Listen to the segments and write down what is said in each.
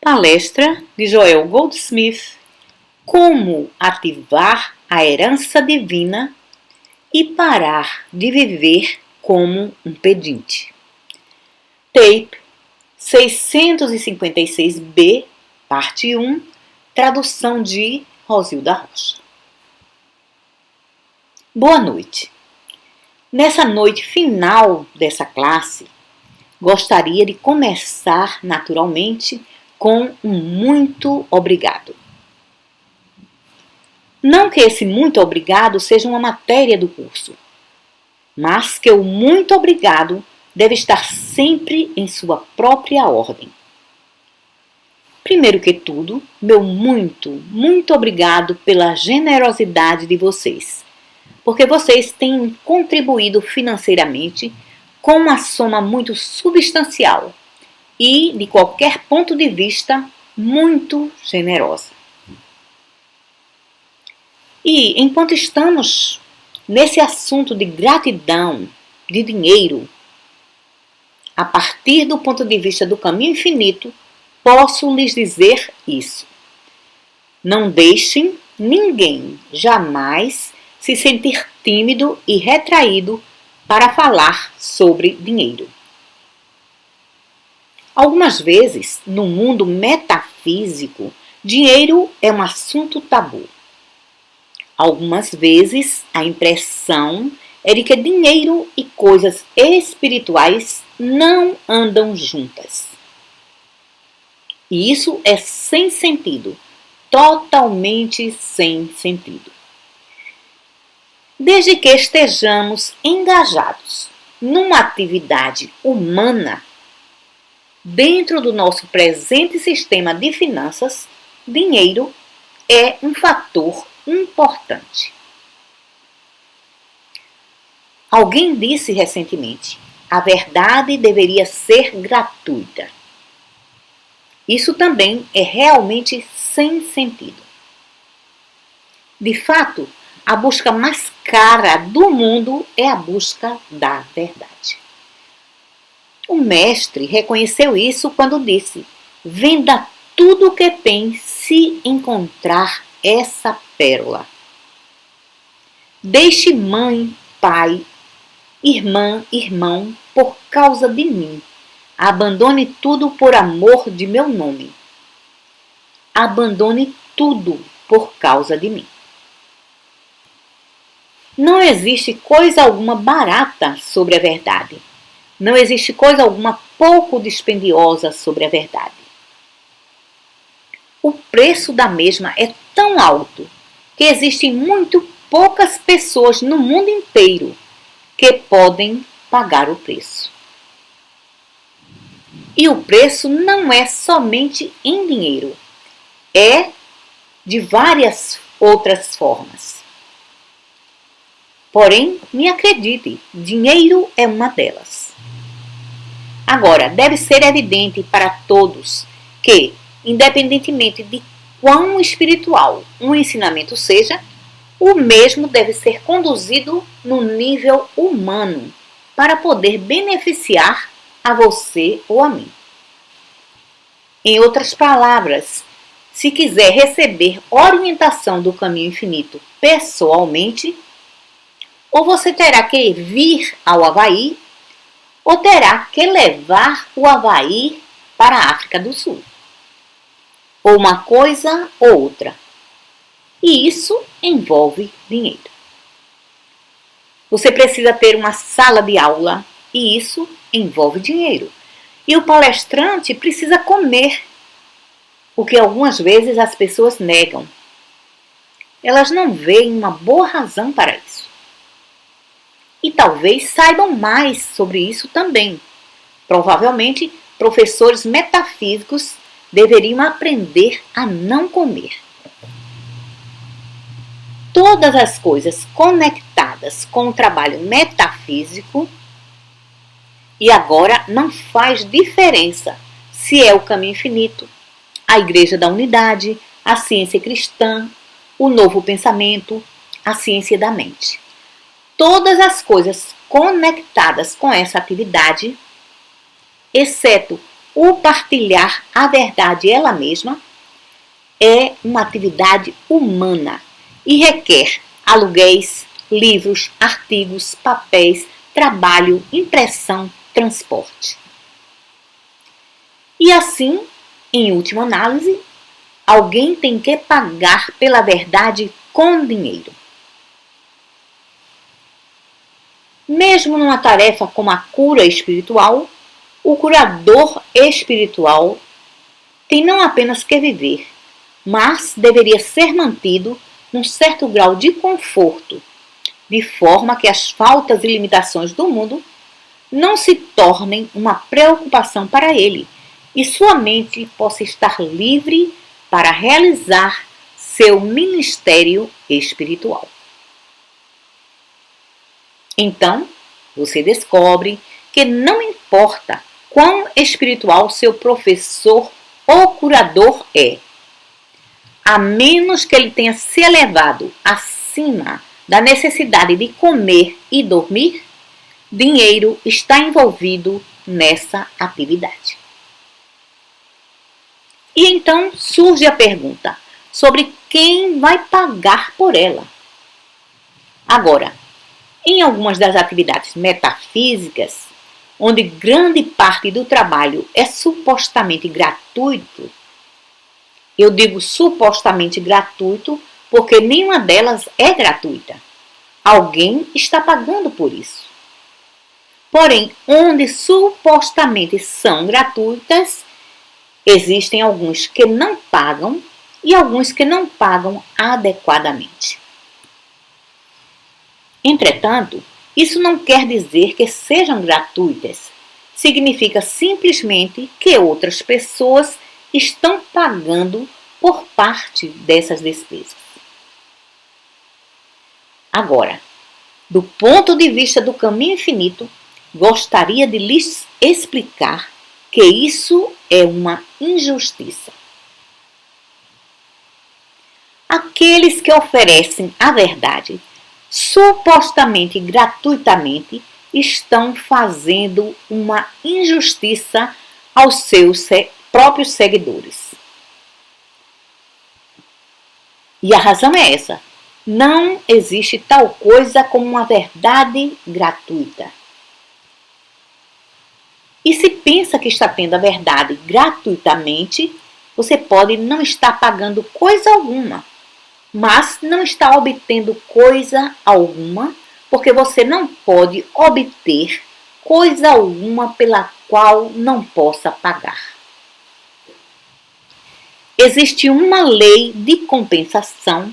Palestra de Joel Goldsmith: Como ativar a herança divina e parar de viver como um pedinte. Tape 656B, parte 1, tradução de Rosilda Rocha. Boa noite. Nessa noite final dessa classe, gostaria de começar naturalmente com um muito obrigado. Não que esse muito obrigado seja uma matéria do curso, mas que o muito obrigado deve estar sempre em sua própria ordem. Primeiro que tudo, meu muito obrigado pela generosidade de vocês, porque vocês têm contribuído financeiramente com uma soma muito substancial e, de qualquer ponto de vista, muito generosa. E, enquanto estamos nesse assunto de gratidão, de dinheiro, a partir do ponto de vista do caminho infinito, posso lhes dizer isso. Não deixem ninguém jamais se sentir tímido e retraído para falar sobre dinheiro. Algumas vezes, no mundo metafísico, dinheiro é um assunto tabu. Algumas vezes, a impressão é de que dinheiro e coisas espirituais não andam juntas. E isso é sem sentido, totalmente sem sentido. Desde que estejamos engajados numa atividade humana, dentro do nosso presente sistema de finanças, dinheiro é um fator importante. Alguém disse recentemente: a verdade deveria ser gratuita. Isso também é realmente sem sentido. De fato, a busca mais cara do mundo é a busca da verdade. O mestre reconheceu isso quando disse: venda tudo o que tem se encontrar essa pérola. Deixe mãe, pai, irmã, irmão por causa de mim. Abandone tudo por amor de meu nome. Abandone tudo por causa de mim. Não existe coisa alguma barata sobre a verdade. Não existe coisa alguma pouco dispendiosa sobre a verdade. O preço da mesma é tão alto que existem muito poucas pessoas no mundo inteiro que podem pagar o preço. E o preço não é somente em dinheiro, é de várias outras formas. Porém, me acredite, dinheiro é uma delas. Agora, deve ser evidente para todos que, independentemente de quão espiritual um ensinamento seja, o mesmo deve ser conduzido no nível humano para poder beneficiar a você ou a mim. Em outras palavras, se quiser receber orientação do caminho infinito pessoalmente, ou você terá que vir ao Havaí, ou terá que levar o Havaí para a África do Sul. Ou uma coisa ou outra. E isso envolve dinheiro. Você precisa ter uma sala de aula e isso envolve dinheiro. E o palestrante precisa comer, o que algumas vezes as pessoas negam. Elas não veem uma boa razão para isso. E talvez saibam mais sobre isso também. Provavelmente, professores metafísicos deveriam aprender a não comer. Todas as coisas conectadas com o trabalho metafísico, e agora não faz diferença se é o caminho infinito, a Igreja da Unidade, a ciência cristã, o novo pensamento, a ciência da mente. Todas as coisas conectadas com essa atividade, exceto o partilhar a verdade ela mesma é uma atividade humana e requer aluguéis, livros, artigos, papéis, trabalho, impressão, transporte. E assim, em última análise, alguém tem que pagar pela verdade com dinheiro. Mesmo numa tarefa como a cura espiritual, o curador espiritual tem não apenas que viver, mas deveria ser mantido num certo grau de conforto, de forma que as faltas e limitações do mundo não se tornem uma preocupação para ele e sua mente possa estar livre para realizar seu ministério espiritual. Então, você descobre que não importa quão espiritual seu professor ou curador é, a menos que ele tenha se elevado acima da necessidade de comer e dormir, dinheiro está envolvido nessa atividade. E então surge a pergunta sobre quem vai pagar por ela. Agora, em algumas das atividades metafísicas, onde grande parte do trabalho é supostamente gratuito, eu digo supostamente gratuito porque nenhuma delas é gratuita. Alguém está pagando por isso. Porém, onde supostamente são gratuitas, existem alguns que não pagam e alguns que não pagam adequadamente. Entretanto, isso não quer dizer que sejam gratuitas. Significa simplesmente que outras pessoas estão pagando por parte dessas despesas. Agora, do ponto de vista do caminho infinito, gostaria de lhes explicar que isso é uma injustiça. Aqueles que oferecem a verdade supostamente gratuitamente estão fazendo uma injustiça aos seus próprios seguidores. E a razão é essa: não existe tal coisa como uma verdade gratuita. E se pensa que está tendo a verdade gratuitamente, você pode não estar pagando coisa alguma, mas não está obtendo coisa alguma, porque você não pode obter coisa alguma pela qual não possa pagar. Existe uma lei de compensação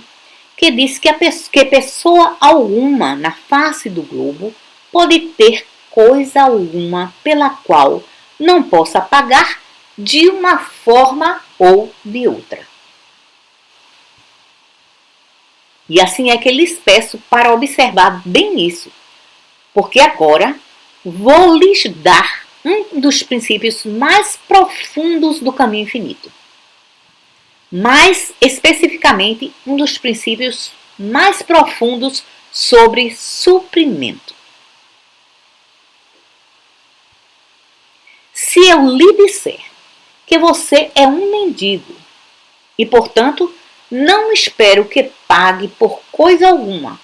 que diz que pessoa alguma na face do globo pode ter coisa alguma pela qual não possa pagar de uma forma ou de outra. E assim é que lhes peço para observar bem isso, porque agora vou lhes dar um dos princípios mais profundos do caminho infinito. Mais especificamente, um dos princípios mais profundos sobre suprimento. Se eu lhe disser que você é um mendigo e, portanto, não espero que pague por coisa alguma,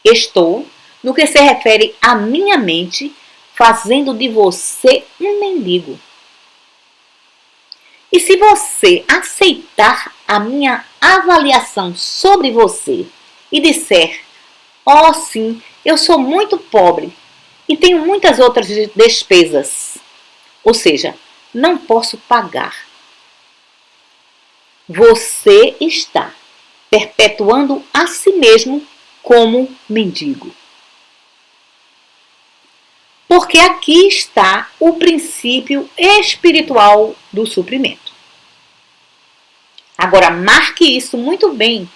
estou, no que se refere à minha mente, fazendo de você um mendigo. E se você aceitar a minha avaliação sobre você e disser: "Oh, sim, eu sou muito pobre e tenho muitas outras despesas", ou seja, não posso pagar, você está perpetuando a si mesmo como mendigo. Porque aqui está o princípio espiritual do suprimento. Agora, marque isso muito bem,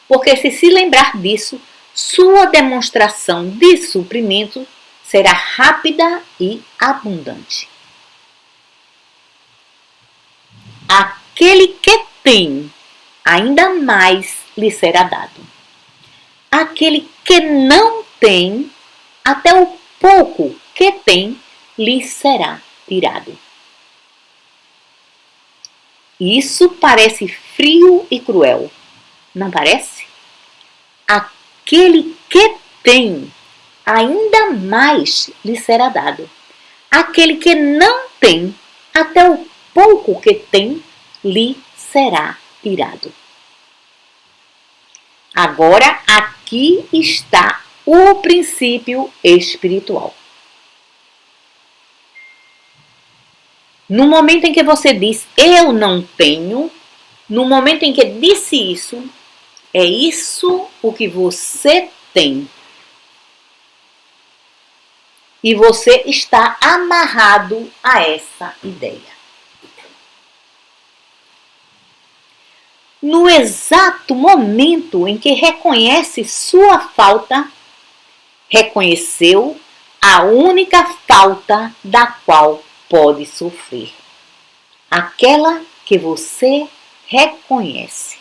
porque se lembrar disso, sua demonstração de suprimento será rápida e abundante. Aquele que tem, ainda mais lhe será dado. Aquele que não tem, até o pouco que tem, lhe será tirado. Isso parece frio e cruel, não parece? Aquele que tem, ainda mais lhe será dado. Aquele que não tem, até o pouco que tem, lhe será tirado. Agora, aqui está o princípio espiritual. No momento em que você diz eu não tenho, no momento em que disse isso, é isso o que você tem. E você está amarrado a essa ideia. No exato momento em que reconhece sua falta, reconheceu a única falta da qual pode sofrer. Aquela que você reconhece.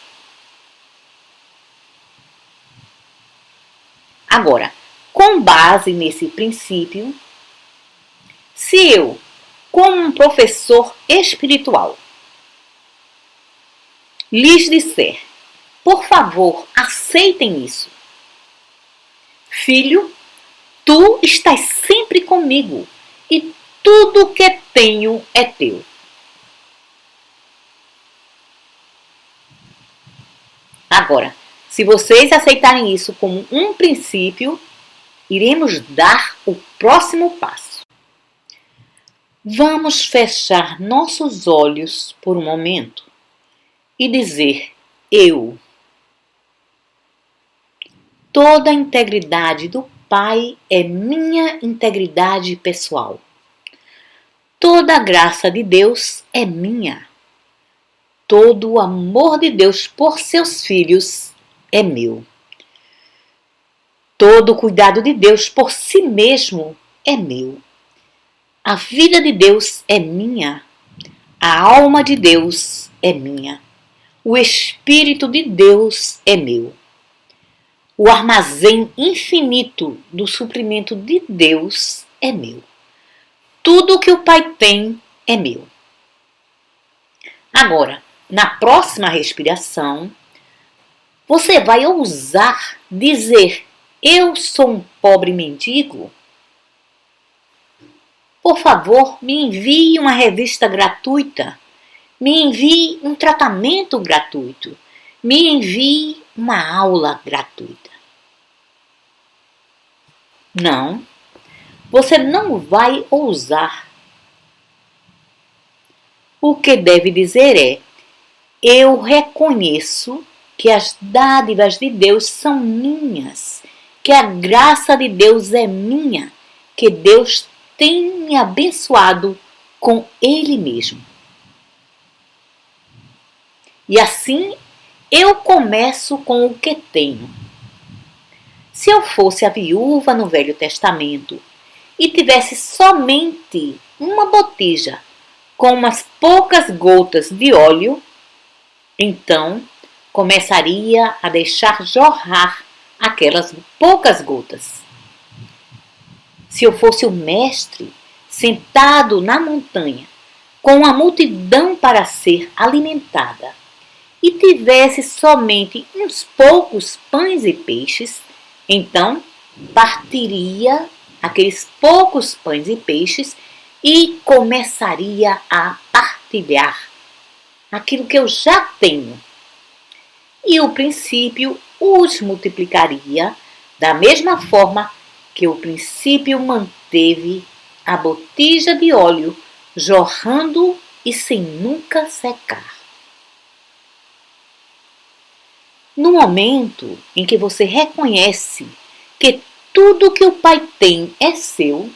Agora, com base nesse princípio, se eu, como um professor espiritual, lhes disser, por favor, aceitem isso. Filho, tu estás sempre comigo e tudo que tenho é teu. Agora, se vocês aceitarem isso como um princípio, iremos dar o próximo passo. Vamos fechar nossos olhos por um momento e dizer eu. Toda a integridade do Pai é minha integridade pessoal. Toda a graça de Deus é minha. Todo o amor de Deus por seus filhos é meu. Todo o cuidado de Deus por si mesmo é meu. A vida de Deus é minha. A alma de Deus é minha. O Espírito de Deus é meu. O armazém infinito do suprimento de Deus é meu. Tudo que o Pai tem é meu. Agora, na próxima respiração, você vai ousar dizer: eu sou um pobre mendigo? Por favor, me envie uma revista gratuita. Me envie um tratamento gratuito. Me envie uma aula gratuita. Não, você não vai ousar. O que deve dizer é: eu reconheço que as dádivas de Deus são minhas, que a graça de Deus é minha, que Deus tem me abençoado com Ele mesmo. E assim eu começo com o que tenho. Se eu fosse a viúva no Velho Testamento e tivesse somente uma botija com umas poucas gotas de óleo, então começaria a deixar jorrar aquelas poucas gotas. Se eu fosse o mestre sentado na montanha com a multidão para ser alimentada e tivesse somente uns poucos pães e peixes, então partiria aqueles poucos pães e peixes e começaria a partilhar aquilo que eu já tenho. E o princípio os multiplicaria da mesma forma que o princípio manteve a botija de óleo jorrando e sem nunca secar. No momento em que você reconhece que tudo que o Pai tem é seu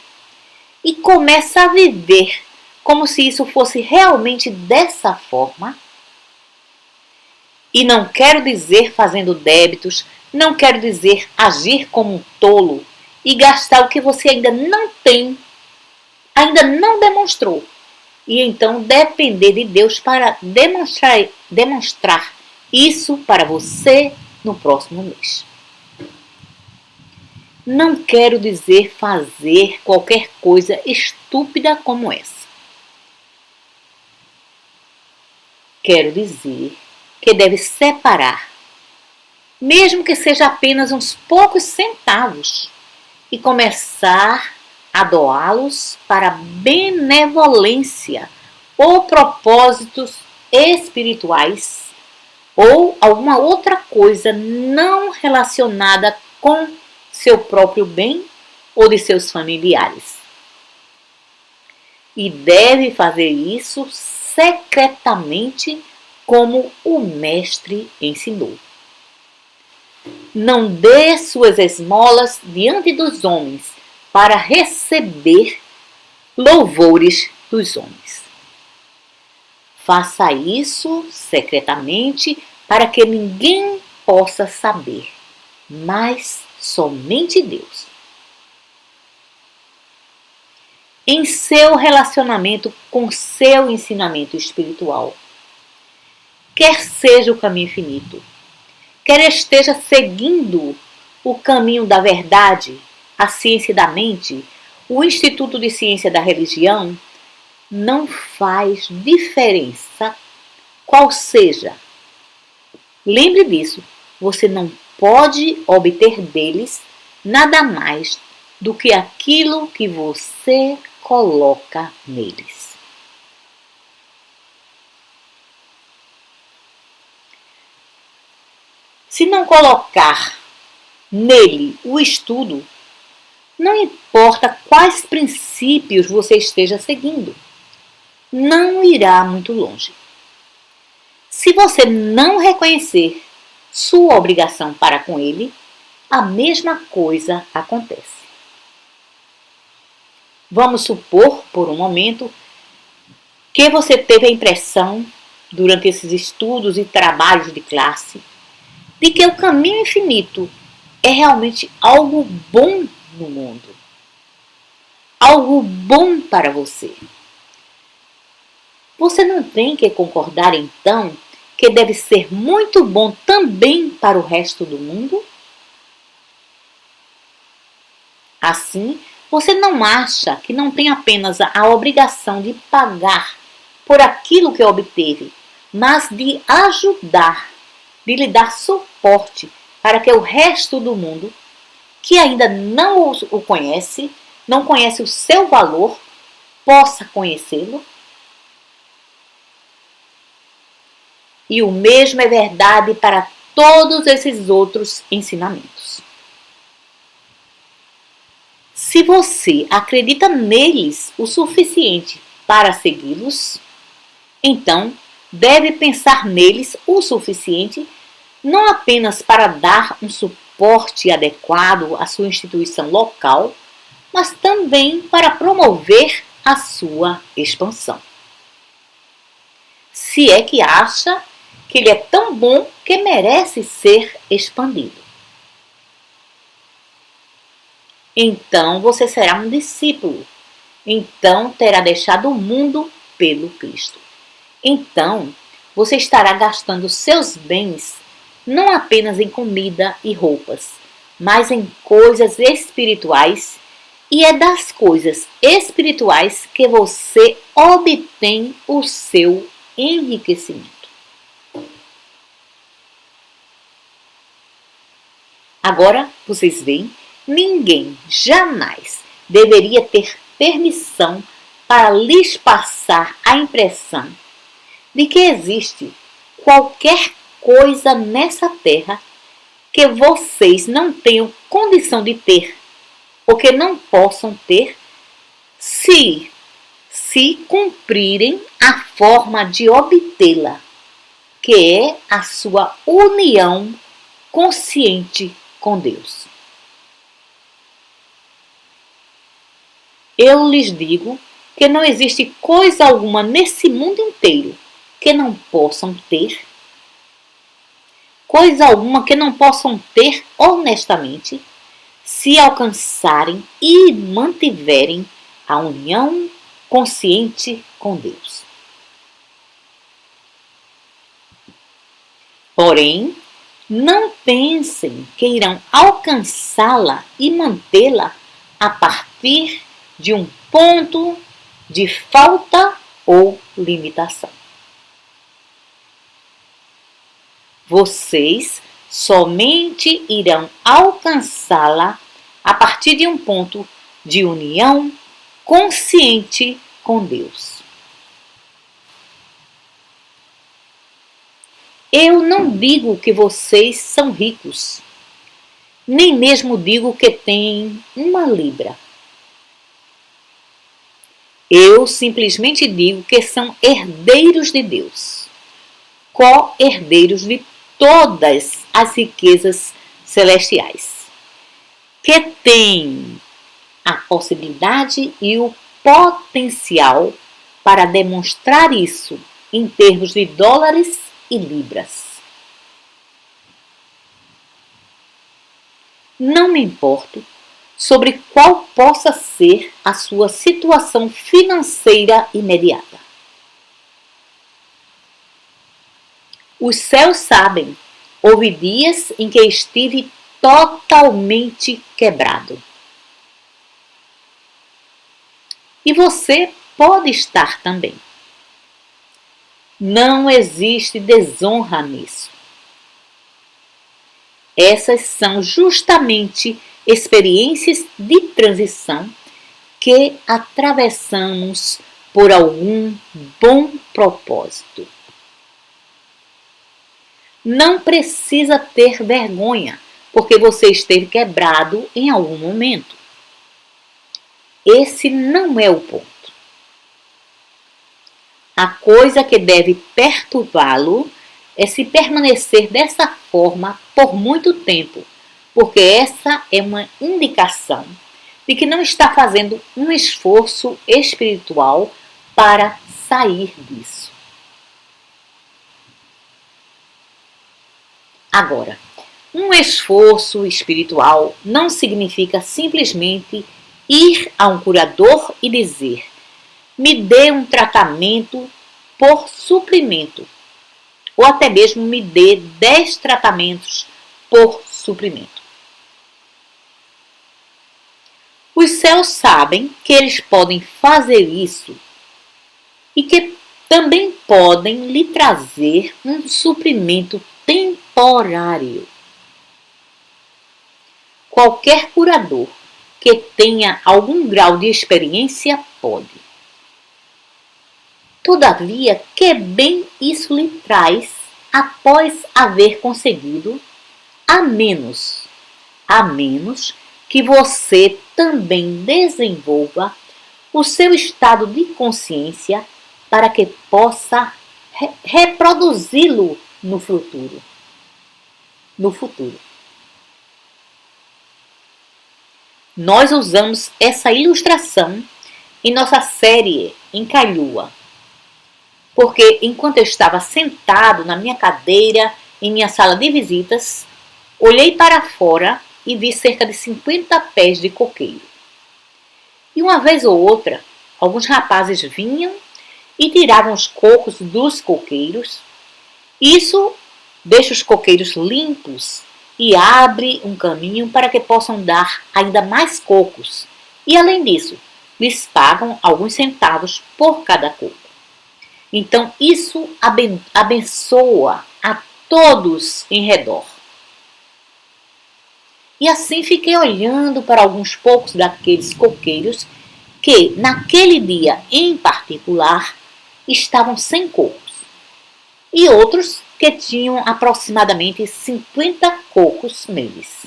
e começa a viver como se isso fosse realmente dessa forma, e não quero dizer fazendo débitos, não quero dizer agir como um tolo e gastar o que você ainda não tem, ainda não demonstrou, e então depender de Deus para demonstrar isso para você no próximo mês. Não quero dizer fazer qualquer coisa estúpida como essa. Quero dizer que deve separar, mesmo que seja apenas uns poucos centavos, e começar a doá-los para benevolência ou propósitos espirituais ou alguma outra coisa não relacionada com seu próprio bem ou de seus familiares. E deve fazer isso secretamente, como o mestre ensinou. Não dê suas esmolas diante dos homens para receber louvores dos homens. Faça isso secretamente para que ninguém possa saber, mas somente Deus. Em seu relacionamento com seu ensinamento espiritual, quer seja o caminho infinito, quer esteja seguindo o caminho da verdade, a ciência da mente, o Instituto de Ciência da Religião, não faz diferença qual seja. Lembre disso, você não pode obter deles nada mais do que aquilo que você coloca neles. Se não colocar nele o estudo, não importa quais princípios você esteja seguindo, não irá muito longe. Se você não reconhecer sua obrigação para com ele, a mesma coisa acontece. Vamos supor, por um momento, que você teve a impressão, durante esses estudos e trabalhos de classe, de que o caminho infinito é realmente algo bom no mundo. Algo bom para você. Você não tem que concordar, então, que deve ser muito bom também para o resto do mundo? Assim, você não acha que não tem apenas a obrigação de pagar por aquilo que obteve, mas de ajudar, de lhe dar suporte para que o resto do mundo, que ainda não o conhece, não conhece o seu valor, possa conhecê-lo? E o mesmo é verdade para todos esses outros ensinamentos. Se você acredita neles o suficiente para segui-los, então deve pensar neles o suficiente não apenas para dar um suporte adequado à sua instituição local, mas também para promover a sua expansão. Se é que acha que ele é tão bom que merece ser expandido. Então você será um discípulo. Então terá deixado o mundo pelo Cristo. Então você estará gastando seus bens não apenas em comida e roupas, mas em coisas espirituais, e é das coisas espirituais que você obtém o seu enriquecimento. Agora, vocês veem, ninguém jamais deveria ter permissão para lhes passar a impressão de que existe qualquer coisa nessa terra que vocês não tenham condição de ter ou que não possam ter se cumprirem a forma de obtê-la, que é a sua união consciente com Deus. Eu lhes digo que não existe coisa alguma nesse mundo inteiro que não possam ter, coisa alguma que não possam ter honestamente, se alcançarem e mantiverem a união consciente com Deus. Porém, Não pensem que irão alcançá-la e mantê-la a partir de um ponto de falta ou limitação. Vocês somente irão alcançá-la a partir de um ponto de união consciente com Deus. Eu não digo que vocês são ricos, nem mesmo digo que têm 1 libra. Eu simplesmente digo que são herdeiros de Deus, co-herdeiros de todas as riquezas celestiais, que têm a possibilidade e o potencial para demonstrar isso em termos de dólares e libras. Não me importo sobre qual possa ser a sua situação financeira imediata. Os céus sabem, houve dias em que estive totalmente quebrado. E você pode estar também. Não existe desonra nisso. Essas são justamente experiências de transição que atravessamos por algum bom propósito. Não precisa ter vergonha, porque você esteve quebrado em algum momento. Esse não é o ponto. A coisa que deve perturbá-lo é se permanecer dessa forma por muito tempo, porque essa é uma indicação de que não está fazendo um esforço espiritual para sair disso. Agora, um esforço espiritual não significa simplesmente ir a um curador e dizer: me dê um tratamento por suprimento, ou até mesmo me dê 10 tratamentos por suprimento. Os céus sabem que eles podem fazer isso e que também podem lhe trazer um suprimento temporário. Qualquer curador que tenha algum grau de experiência pode. Todavia, que bem isso lhe traz após haver conseguido, a menos que você também desenvolva o seu estado de consciência para que possa reproduzi-lo no futuro. Nós usamos essa ilustração em nossa série em Kailua, porque enquanto eu estava sentado na minha cadeira em minha sala de visitas, olhei para fora e vi cerca de 50 pés de coqueiro. E uma vez ou outra, alguns rapazes vinham e tiravam os cocos dos coqueiros. Isso deixa os coqueiros limpos e abre um caminho para que possam dar ainda mais cocos. E além disso, lhes pagam alguns centavos por cada coco. Então isso abençoa a todos em redor. E assim fiquei olhando para alguns poucos daqueles coqueiros que, naquele dia em particular, estavam sem cocos. E outros que tinham aproximadamente 50 cocos neles.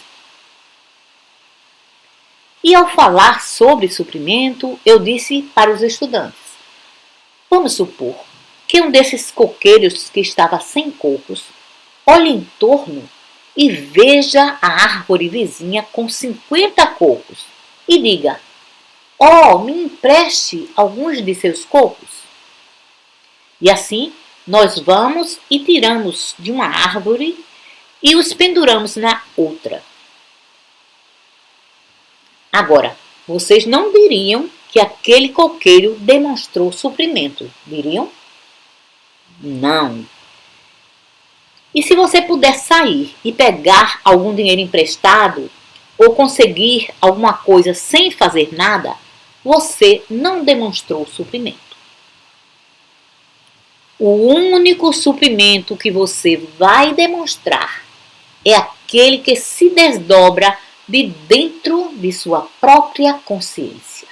E ao falar sobre suprimento, eu disse para os estudantes: vamos supor que um desses coqueiros que estava sem cocos olhe em torno e veja a árvore vizinha com 50 cocos e diga: oh, me empreste alguns de seus cocos. E assim nós vamos e tiramos de uma árvore e os penduramos na outra. Agora, vocês não diriam que aquele coqueiro demonstrou suprimento, diriam? Não. E se você puder sair e pegar algum dinheiro emprestado ou conseguir alguma coisa sem fazer nada, você não demonstrou suprimento. O único suprimento que você vai demonstrar é aquele que se desdobra de dentro de sua própria consciência.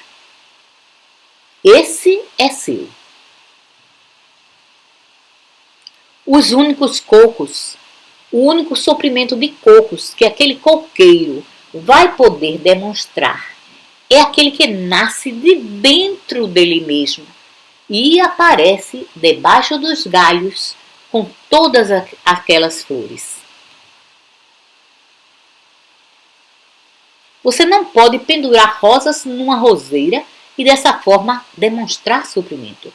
Esse é seu. Os únicos cocos, o único suprimento de cocos que aquele coqueiro vai poder demonstrar é aquele que nasce de dentro dele mesmo e aparece debaixo dos galhos com todas aquelas flores. Você não pode pendurar rosas numa roseira e dessa forma demonstrar suprimento.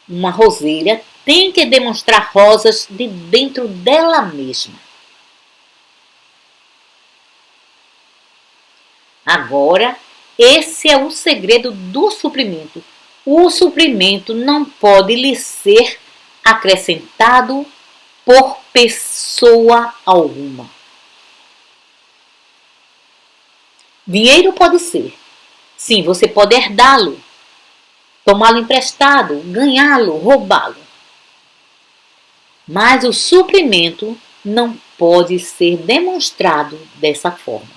Uma roseira tem que demonstrar rosas de dentro dela mesma. Agora, esse é o segredo do suprimento. O suprimento não pode lhe ser acrescentado por pessoa alguma. Dinheiro pode ser. Sim, você pode herdá-lo, tomá-lo emprestado, ganhá-lo, roubá-lo. Mas o suprimento não pode ser demonstrado dessa forma.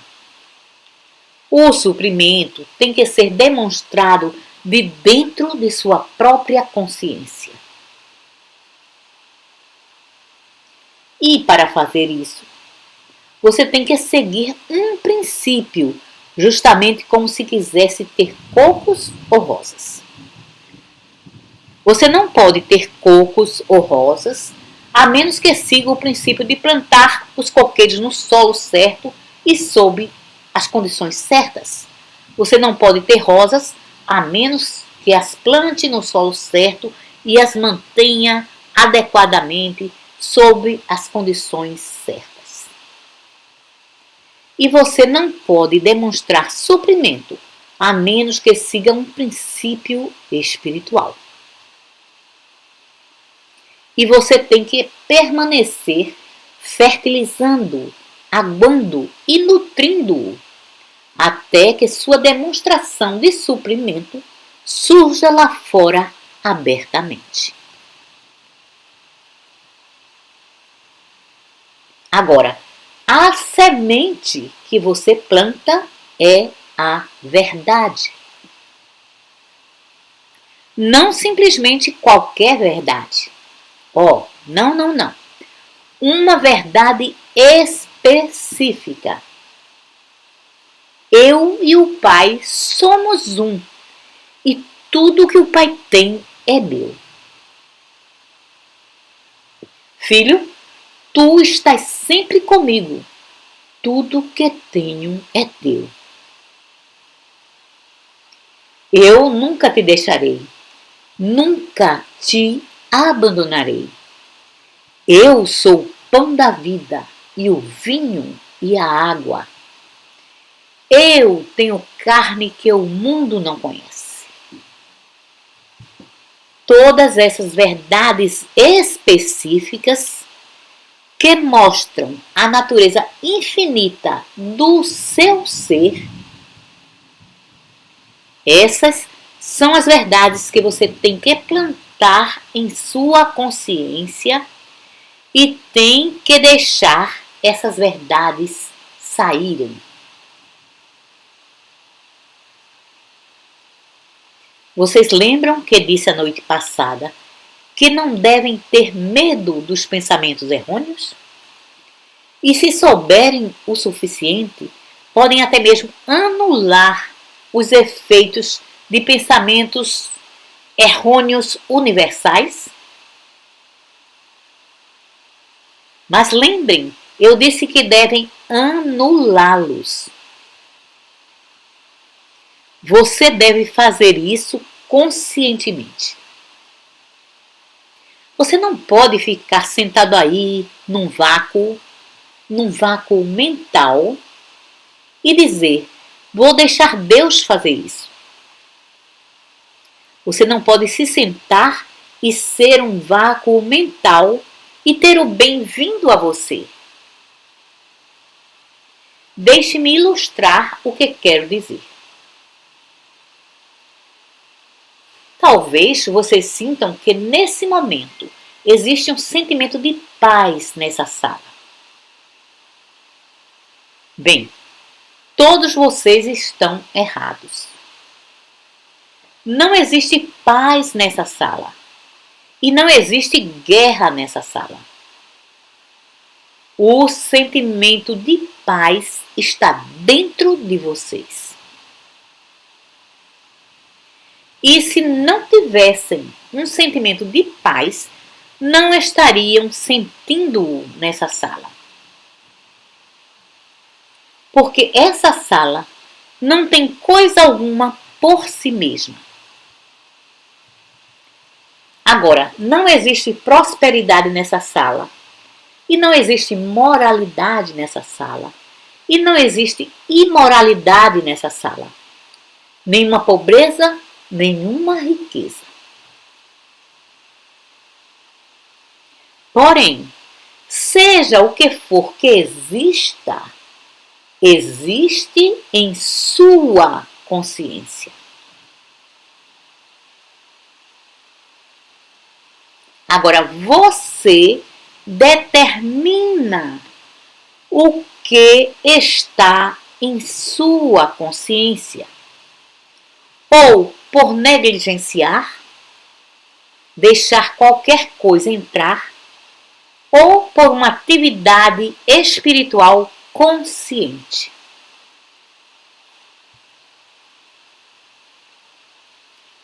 O suprimento tem que ser demonstrado de dentro de sua própria consciência. E para fazer isso, você tem que seguir um princípio, justamente como se quisesse ter cocos ou rosas. Você não pode ter cocos ou rosas a menos que siga o princípio de plantar os coqueiros no solo certo e sob as condições certas. Você não pode ter rosas a menos que as plante no solo certo e as mantenha adequadamente sob as condições certas. E você não pode demonstrar suprimento a menos que siga um princípio espiritual. E você tem que permanecer fertilizando, aguando e nutrindo-o, até que sua demonstração de suprimento surja lá fora abertamente. Agora, a semente que você planta é a verdade. Não simplesmente qualquer verdade. Não. Uma verdade específica. Eu e o Pai somos um. E tudo que o Pai tem é meu. Filho, tu estás sempre comigo. Tudo que tenho é teu. Eu nunca te deixarei. Nunca te abandonarei. Eu sou o pão da vida e o vinho e a água. Eu tenho carne que o mundo não conhece. Todas essas verdades específicas que mostram a natureza infinita do seu ser, essas são as verdades que você tem que plantar em sua consciência e tem que deixar essas verdades saírem. Vocês lembram que disse a noite passada que não devem ter medo dos pensamentos errôneos? E se souberem o suficiente, podem até mesmo anular os efeitos de pensamentos errôneos universais? Mas lembrem, eu disse que devem anulá-los. Você deve fazer isso conscientemente. Você não pode ficar sentado aí num vácuo mental e dizer, vou deixar Deus fazer isso. Você não pode se sentar e ser um vácuo mental e ter o bem vindo a você. Deixe-me ilustrar o que quero dizer. Talvez vocês sintam que nesse momento existe um sentimento de paz nessa sala. Bem, todos vocês estão errados. Não existe paz nessa sala. E não existe guerra nessa sala. O sentimento de paz está dentro de vocês. E se não tivessem um sentimento de paz, não estariam sentindo-o nessa sala. Porque essa sala não tem coisa alguma por si mesma. Agora, não existe prosperidade nessa sala. E não existe moralidade nessa sala. E não existe imoralidade nessa sala. Nenhuma pobreza, nenhuma riqueza. Porém, seja o que for que exista, existe em sua consciência. Agora, você determina o que está em sua consciência. Ou por negligenciar, deixar qualquer coisa entrar, ou por uma atividade espiritual consciente.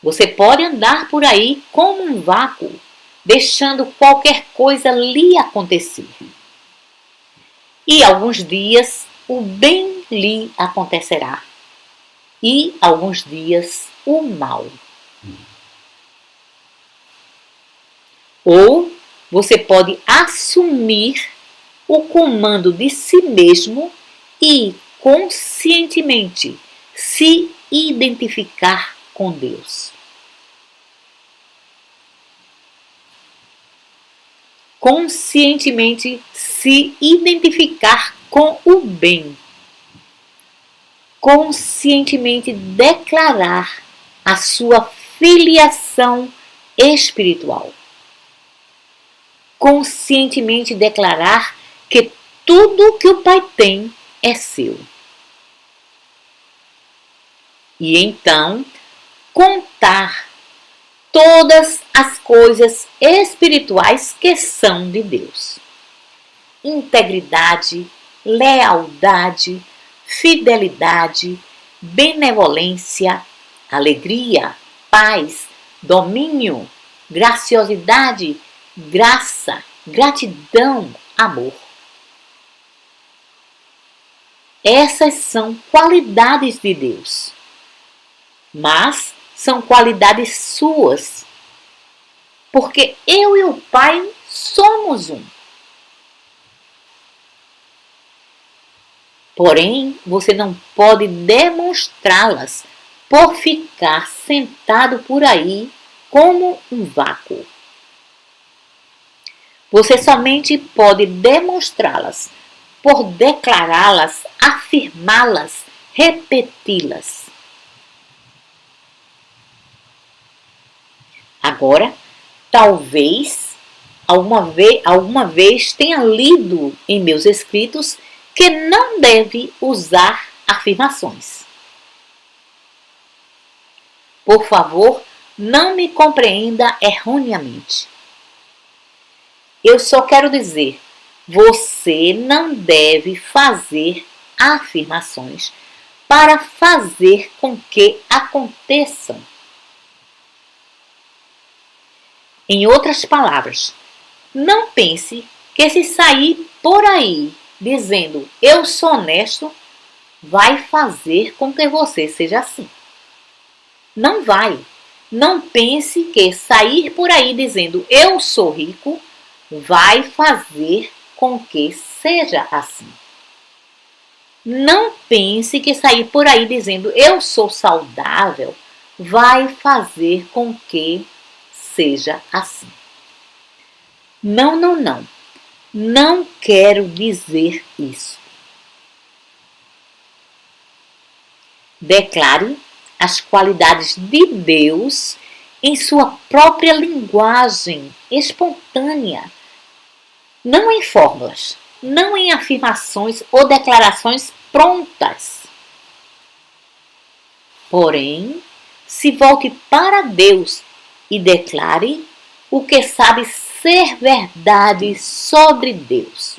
Você pode andar por aí como um vácuo, deixando qualquer coisa lhe acontecer. E alguns dias o bem lhe acontecerá, e alguns dias o mal. Ou você pode assumir o comando de si mesmo e conscientemente se identificar com Deus. Conscientemente se identificar com o bem. Conscientemente declarar a sua filiação espiritual. Conscientemente declarar que tudo que o Pai tem é seu. E então contar todas as coisas espirituais que são de Deus. Integridade, lealdade, fidelidade, benevolência, alegria, paz, domínio, graciosidade, graça, gratidão, amor. Essas são qualidades de Deus, mas são qualidades suas, porque eu e o Pai somos um. Porém, você não pode demonstrá-las por ficar sentado por aí como um vácuo. Você somente pode demonstrá-las por declará-las, afirmá-las, repeti-las. Agora, talvez alguma vez tenha lido em meus escritos que não deve usar afirmações. Por favor, não me compreenda erroneamente. Eu só quero dizer, você não deve fazer afirmações para fazer com que aconteçam. Em outras palavras, não pense que se sair por aí dizendo eu sou honesto, vai fazer com que você seja assim. Não vai. Não pense que sair por aí dizendo eu sou rico vai fazer com que seja assim. Não pense que sair por aí dizendo eu sou saudável vai fazer com que seja assim. Não, não, não. Não quero dizer isso. Declare as qualidades de Deus em sua própria linguagem espontânea, não em fórmulas, não em afirmações ou declarações prontas. Porém, se volte para Deus e declare o que sabe ser verdade sobre Deus.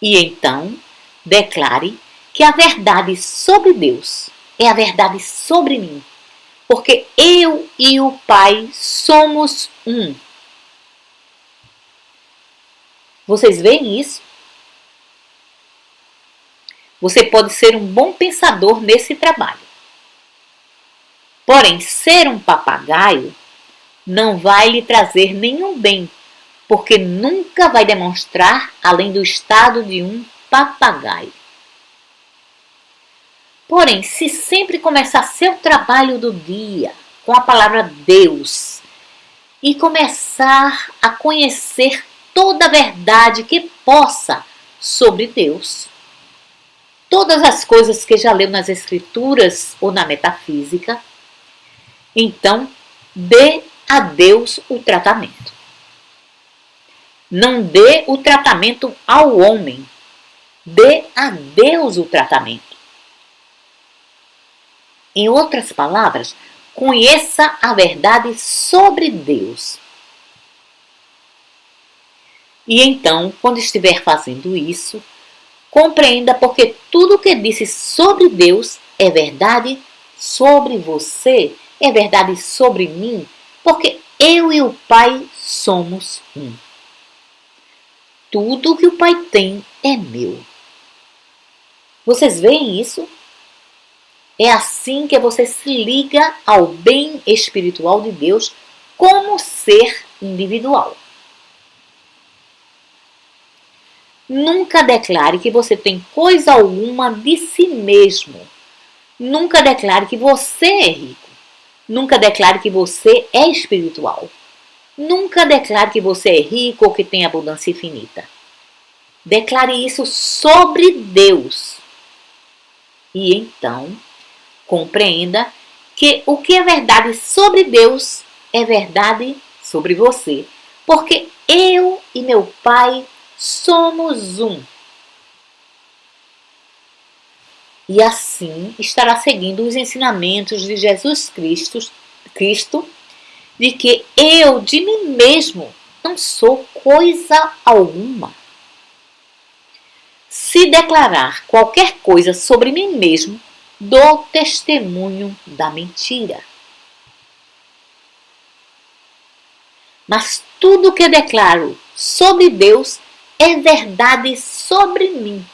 E então, declare que a verdade sobre Deus é a verdade sobre mim, porque eu e o Pai somos um. Vocês veem isso? Você pode ser um bom pensador nesse trabalho. Porém, ser um papagaio não vai lhe trazer nenhum bem, porque nunca vai demonstrar além do estado de um papagaio. Porém, se sempre começar seu trabalho do dia com a palavra Deus e começar a conhecer toda a verdade que possa sobre Deus, todas as coisas que já leu nas Escrituras ou na metafísica, então dê a Deus o tratamento. Não dê o tratamento ao homem, dê a Deus o tratamento. Em outras palavras, conheça a verdade sobre Deus. E então, quando estiver fazendo isso, compreenda porque tudo o que disse sobre Deus é verdade sobre você, é verdade sobre mim, porque eu e o Pai somos um. Tudo que o Pai tem é meu. Vocês veem isso? É assim que você se liga ao bem espiritual de Deus como ser individual. Nunca declare que você tem coisa alguma de si mesmo. Nunca declare que você é rico. Nunca declare que você é espiritual. Nunca declare que você é rico ou que tem abundância infinita. Declare isso sobre Deus. E então, compreenda que o que é verdade sobre Deus é verdade sobre você. Porque eu e meu Pai somos um. E assim estará seguindo os ensinamentos de Jesus Cristo, de que eu de mim mesmo não sou coisa alguma. Se declarar qualquer coisa sobre mim mesmo, dou testemunho da mentira. Mas tudo que declaro sobre Deus é verdade sobre mim.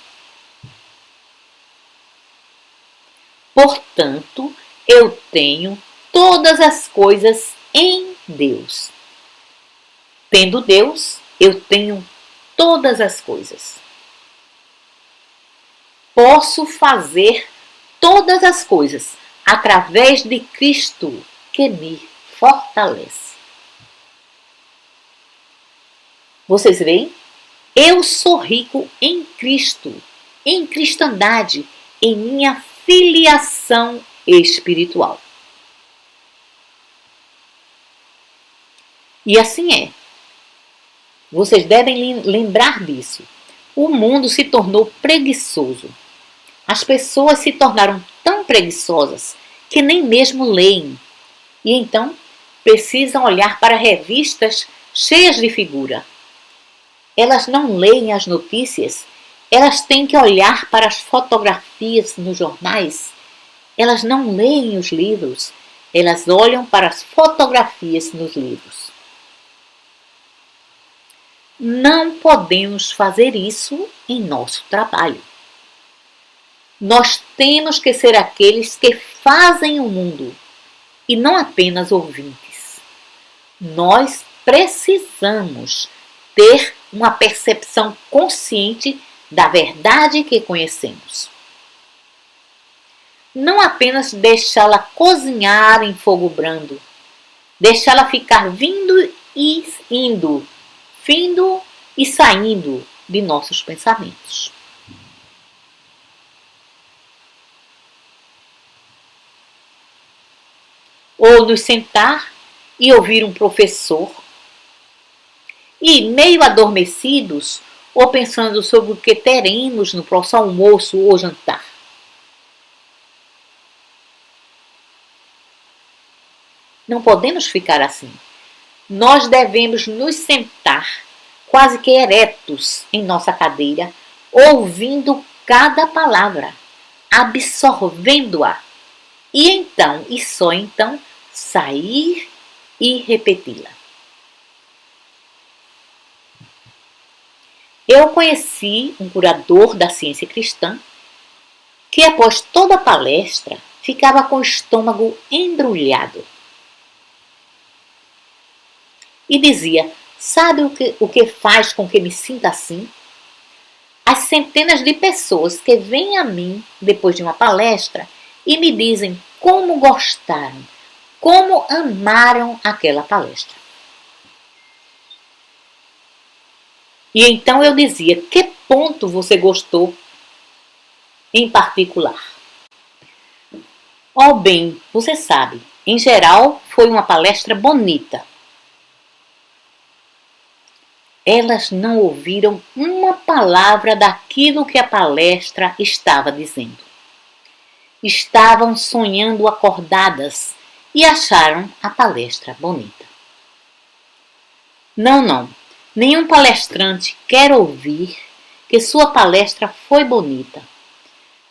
Portanto, eu tenho todas as coisas em Deus. Tendo Deus, eu tenho todas as coisas. Posso fazer todas as coisas através de Cristo que me fortalece. Vocês veem? Eu sou rico em Cristo, em cristandade, em minha filiação espiritual. E assim é. Vocês devem lembrar disso. O mundo se tornou preguiçoso. As pessoas se tornaram tão preguiçosas que nem mesmo leem. E então precisam olhar para revistas cheias de figura. Elas não leem as notícias, elas têm que olhar para as fotografias nos jornais. Elas não leem os livros, elas olham para as fotografias nos livros. Não podemos fazer isso em nosso trabalho. Nós temos que ser aqueles que fazem o mundo e não apenas ouvintes. Nós precisamos ter uma percepção consciente da verdade que conhecemos. Não apenas deixá-la cozinhar em fogo brando, deixá-la ficar vindo e indo, vindo e saindo de nossos pensamentos. Ou nos sentar e ouvir um professor e, meio adormecidos, ou pensando sobre o que teremos no próximo almoço ou jantar. Não podemos ficar assim. Nós devemos nos sentar quase que eretos em nossa cadeira, ouvindo cada palavra, absorvendo-a, e então, e só então, sair e repeti-la. Eu conheci um curador da ciência cristã que, após toda a palestra, ficava com o estômago embrulhado. E dizia: sabe o que faz com que me sinta assim? As centenas de pessoas que vêm a mim depois de uma palestra e me dizem como gostaram, como amaram aquela palestra. E então eu dizia: que ponto você gostou em particular? Oh bem, você sabe, em geral foi uma palestra bonita. Elas não ouviram uma palavra daquilo que a palestra estava dizendo. Estavam sonhando acordadas e acharam a palestra bonita. Não. Nenhum palestrante quer ouvir que sua palestra foi bonita.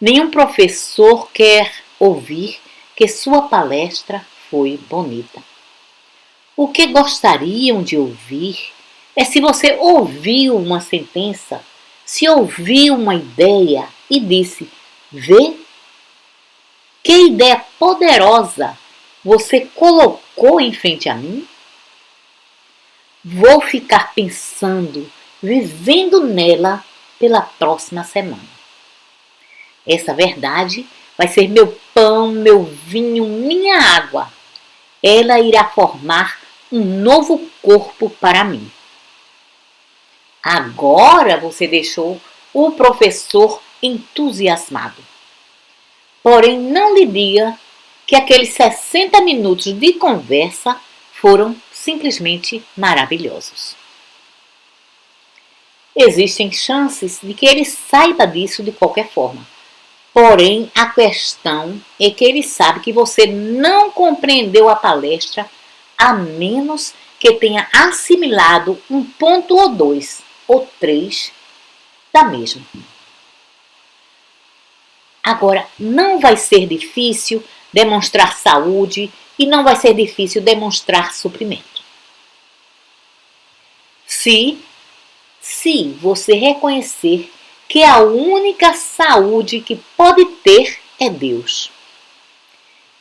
Nenhum professor quer ouvir que sua palestra foi bonita. O que gostariam de ouvir é se você ouviu uma sentença, se ouviu uma ideia e disse: vê, que ideia poderosa você colocou em frente a mim? Vou ficar pensando, vivendo nela pela próxima semana. Essa verdade vai ser meu pão, meu vinho, minha água. Ela irá formar um novo corpo para mim. Agora você deixou o professor entusiasmado. Porém, não lhe diga que aqueles 60 minutos de conversa foram simplesmente maravilhosos. Existem chances de que ele saiba disso de qualquer forma. Porém, a questão é que ele sabe que você não compreendeu a palestra, a menos que tenha assimilado um ponto ou 2 ou 3 da mesma. Agora, não vai ser difícil demonstrar saúde e não vai ser difícil demonstrar suprimento. Se você reconhecer que a única saúde que pode ter é Deus.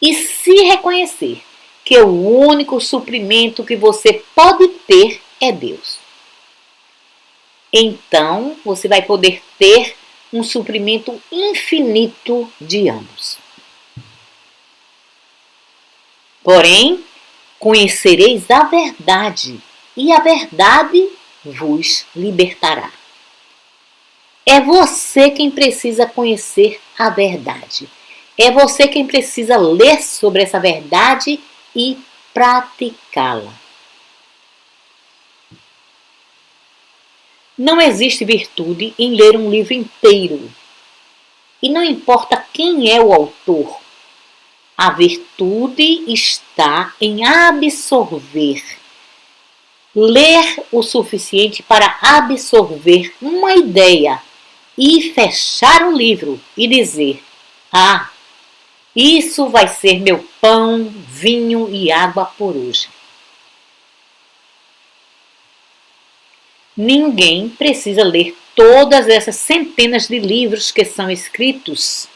E se reconhecer que o único suprimento que você pode ter é Deus. Então, você vai poder ter um suprimento infinito de ambos. Porém, conhecereis a verdade, e a verdade vos libertará. É você quem precisa conhecer a verdade. É você quem precisa ler sobre essa verdade e praticá-la. Não existe virtude em ler um livro inteiro. E não importa quem é o autor. A virtude está em absorver. Ler o suficiente para absorver uma ideia e fechar o livro e dizer: ah, isso vai ser meu pão, vinho e água por hoje. Ninguém precisa ler todas essas centenas de livros que são escritos,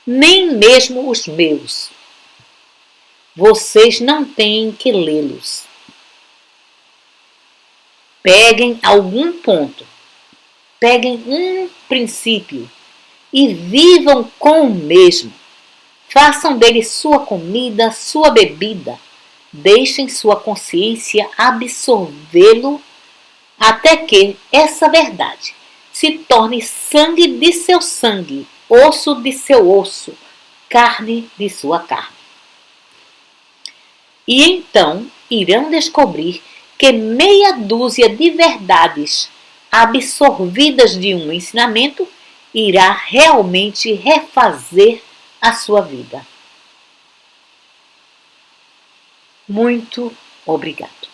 nem mesmo os meus. Vocês não têm que lê-los. Peguem algum ponto, peguem um princípio e vivam com o mesmo. Façam dele sua comida, sua bebida. Deixem sua consciência absorvê-lo até que essa verdade se torne sangue de seu sangue, osso de seu osso, carne de sua carne. E então irão descobrir que meia dúzia de verdades absorvidas de um ensinamento irá realmente refazer a sua vida. Muito obrigado.